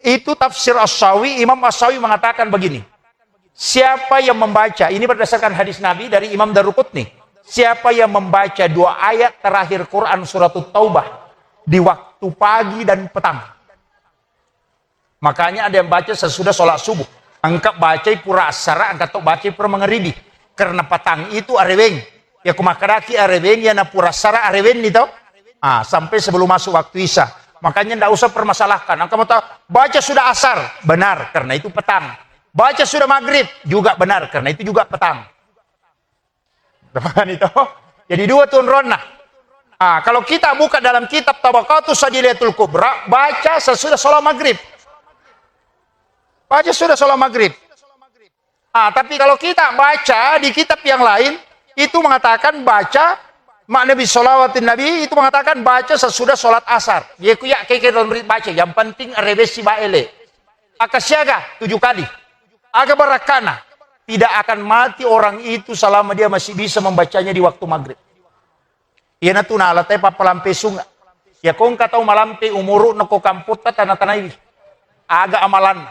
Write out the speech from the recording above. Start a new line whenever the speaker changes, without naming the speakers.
Itu tafsir As-Sawi. Imam As-Sawi mengatakan begini. Siapa yang membaca, ini berdasarkan hadis Nabi dari Imam Daruqutni. Siapa yang membaca 2 ayat terakhir Quran surat Taubah di waktu pagi dan petang. Makanya ada yang baca sesudah sholat subuh. Angkat baca pura asara, angkat tok baca pura mengeribi. Karena petang itu areweng. Ya kumakaraki areweng, ya na pura asara areweng itu. Sampai sebelum masuk waktu isya. Makanya tidak usah permasalahkan. Angkat tahu, baca sudah asar, benar, karena itu petang. Baca sudah maghrib, juga benar, karena itu juga petang. Itu. Jadi 2 tunrona. Kalau kita buka dalam kitab Tabaqatus Sajiliyatul Kubra, baca sesudah sholat maghrib. Baca sudah sholat maghrib. Tapi kalau kita baca di kitab yang lain, itu mengatakan baca, makna Nabi Shalawatin Nabi itu mengatakan baca sesudah sholat asar. Ya baca, yang penting revesi baele. Akasyaga 7 kali. Aga barakana. Tidak akan mati orang itu selama dia masih bisa membacanya di waktu maghrib. Ia natuna alatay papalampe sunga. Ya kong katau malampe umuru nako kamput tanah-tanah ini. Aga amalan.